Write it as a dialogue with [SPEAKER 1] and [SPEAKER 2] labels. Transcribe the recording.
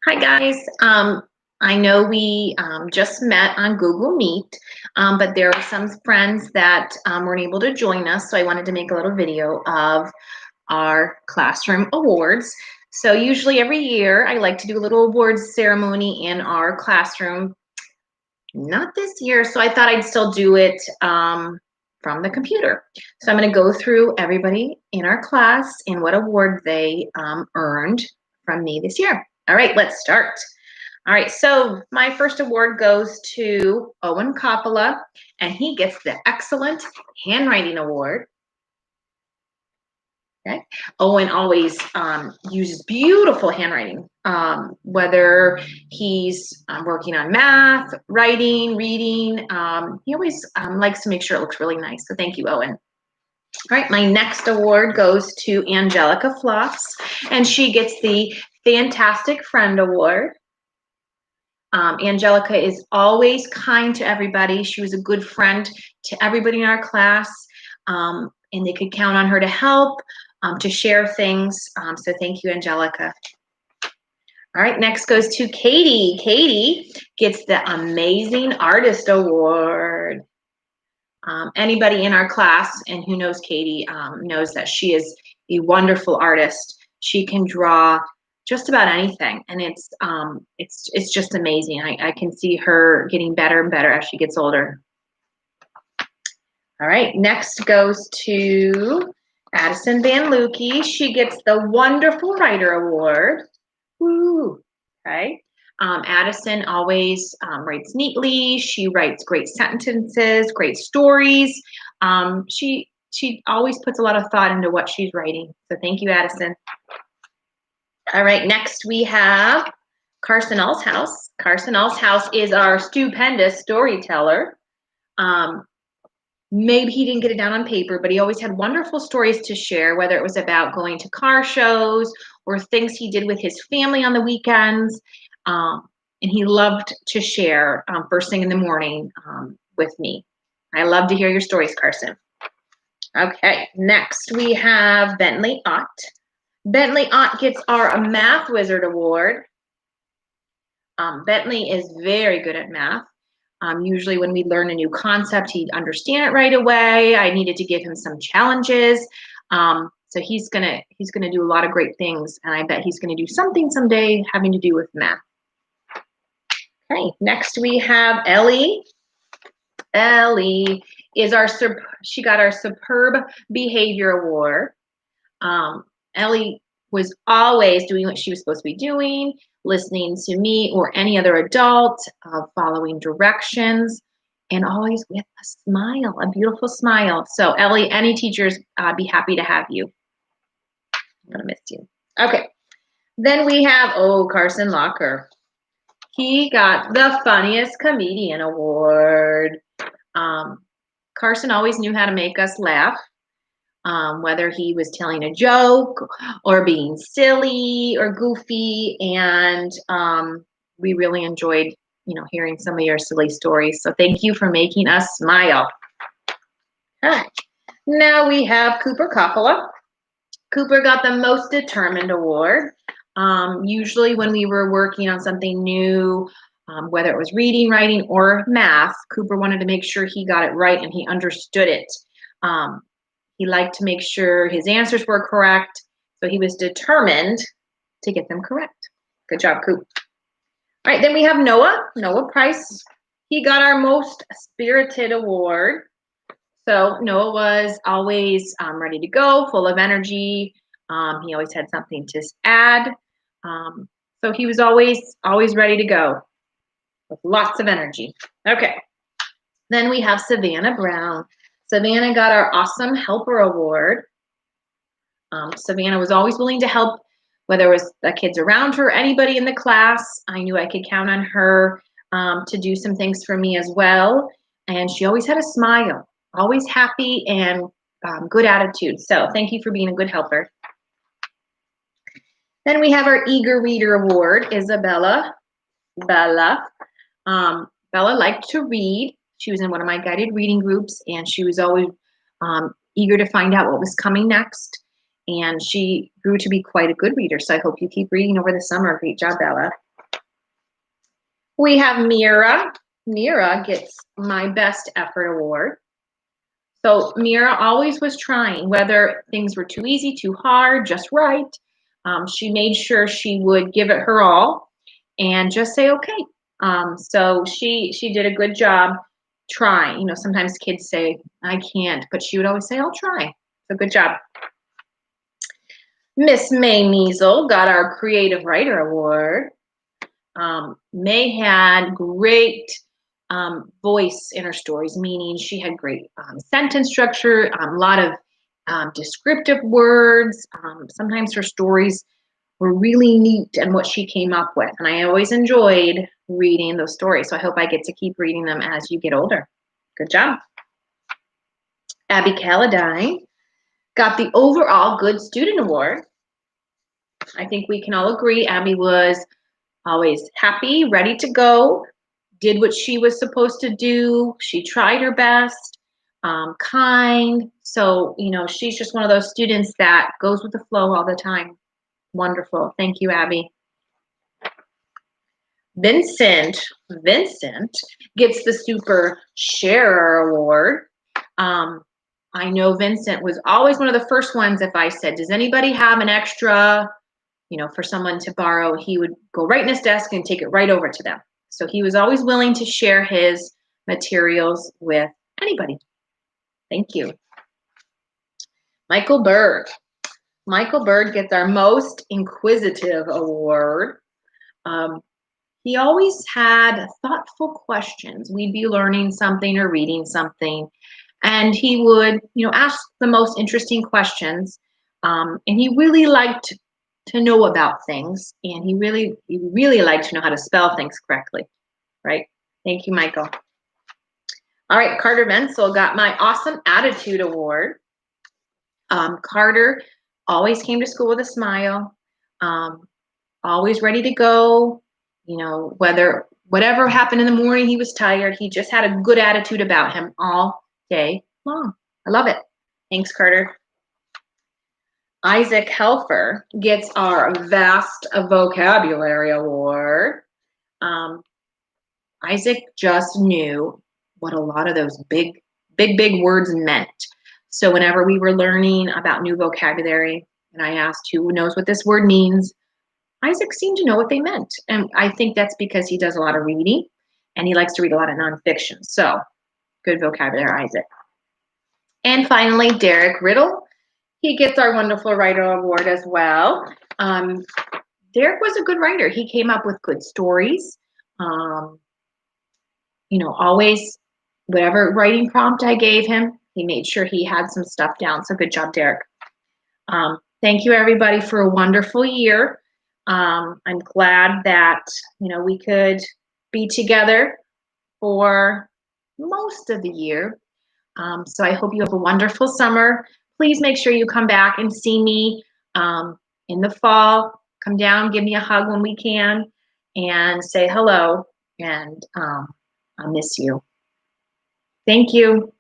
[SPEAKER 1] Hi guys. I know we just met on Google Meet, but there are some friends that weren't able to join us, so I wanted to make a little video of our classroom awards. So usually every year I like to do a little awards ceremony in our classroom. Not this year, so I thought I'd still do it from the computer. So I'm going to go through everybody in our class and what award they earned from me this year. All right, let's start. All right, so my first award goes to Owen Kauppila, and he gets the Excellent Handwriting Award. Okay. Owen always uses beautiful handwriting, whether he's working on math, writing, reading. He always likes to make sure it looks really nice. So thank you, Owen. All right, my next award goes to Angelica Floss, and she gets the Fantastic Friend Award. Angelica is always kind to everybody. She was a good friend to everybody in our class, and they could count on her to help, to share things. So thank you, Angelica. All right, next goes to Katie. Katie gets the Amazing Artist Award. Anybody in our class and who knows Katie knows that she is a wonderful artist. She can draw just about anything, and it's just amazing. I can see her getting better and better as she gets older. All right, next goes to Addison Van Lukey. She gets the Wonderful Writer Award. Woo! Okay. Addison always writes neatly. She writes great sentences, great stories. She always puts a lot of thought into what she's writing. So thank you, Addison. All right, next we have Carson Allshouse. Carson Allshouse is our stupendous storyteller. Maybe he didn't get it down on paper, but he always had wonderful stories to share, whether it was about going to car shows or things he did with his family on the weekends. And he loved to share first thing in the morning with me. I love to hear your stories, Carson. Okay, next we have Bentley Ott. Bentley Ott gets our Math Wizard Award. Bentley is very good at math. Usually when we learn a new concept, he'd understand it right away. I needed to give him some challenges. So he's gonna do a lot of great things, and I bet he's gonna do something someday having to do with math. Okay, next we have Ellie. Ellie is she got our Superb Behavior Award. Ellie was always doing what she was supposed to be doing, listening to me or any other adult, following directions, and always with a smile, a beautiful smile. So Ellie, any teachers be happy to have you. I'm gonna miss you. Okay, then we have, Carson Locker. He got the Funniest Comedian Award. Carson always knew how to make us laugh. Whether he was telling a joke or being silly or goofy, and we really enjoyed, hearing some of your silly stories. So thank you for making us smile. All right. Now we have Cooper Kauppila. Cooper got the Most Determined Award. Usually when we were working on something new, whether it was reading, writing, or math, Cooper wanted to make sure he got it right and he understood it. He liked to make sure his answers were correct, so he was determined to get them correct. Good job, Coop. All right, then we have Noah Price. He got our Most Spirited Award. So Noah was always ready to go, full of energy. He always had something to add. So he was always ready to go with lots of energy. Okay, then we have Savannah Brown. Savannah got our Awesome Helper Award. Savannah was always willing to help, whether it was the kids around her, anybody in the class. I knew I could count on her to do some things for me as well. And she always had a smile, always happy and good attitude. So thank you for being a good helper. Then we have our Eager Reader Award, Isabella. Bella liked to read. She was in one of my guided reading groups, and she was always eager to find out what was coming next. And she grew to be quite a good reader. So I hope you keep reading over the summer. Great job, Bella. We have Mira. Mira gets my best effort award. So Mira always was trying, whether things were too easy, too hard, just right. She made sure she would give it her all and just say okay. So she did a good job trying. You know, sometimes kids say I can't, but she would always say I'll try. So good job. Miss May Measle got our Creative Writer Award. May had great voice in her stories, meaning she had great sentence structure, a lot of descriptive words. Sometimes her stories were really neat and what she came up with. And I always enjoyed reading those stories. So I hope I get to keep reading them as you get older. Good job. Abby Calladine got the overall Good Student Award. I think we can all agree Abby was always happy, ready to go, did what she was supposed to do. She tried her best, kind. So, you know, she's just one of those students that goes with the flow all the time. Wonderful. Thank you, Abby. Vincent gets the Super Sharer Award. I know Vincent was always one of the first ones. If I said, does anybody have an extra, you know, for someone to borrow, he would go right in his desk and take it right over to them. So he was always willing to share his materials with anybody. Thank you. Michael Bird. Michael Bird gets our Most Inquisitive Award. He always had thoughtful questions. We'd be learning something or reading something, and he would, you know, ask the most interesting questions. And he really liked to know about things, and he really liked to know how to spell things correctly. Right? Thank you, Michael. All right, Carter Venzel got my Awesome Attitude Award. Carter always came to school with a smile, always ready to go. You know, whatever happened in the morning, he was tired. He just had a good attitude about him all day long. I love it. Thanks, Carter. Isaac Helfer gets our Vast Vocabulary Award. Isaac just knew what a lot of those big words meant. So whenever we were learning about new vocabulary and I asked who knows what this word means, Isaac seemed to know what they meant. And I think that's because he does a lot of reading and he likes to read a lot of nonfiction. So good vocabulary, Isaac. And finally, Derek Riddle. He gets our Wonderful Writer Award as well. Derek was a good writer. He came up with good stories. You know, always whatever writing prompt I gave him, he made sure he had some stuff down. So good job, Derek. Thank you, everybody, for a wonderful year. I'm glad that, you know, we could be together for most of the year. So I hope you have a wonderful summer. Please make sure you come back and see me in the fall. Come down, give me a hug when we can, and say hello. And I miss you. Thank you.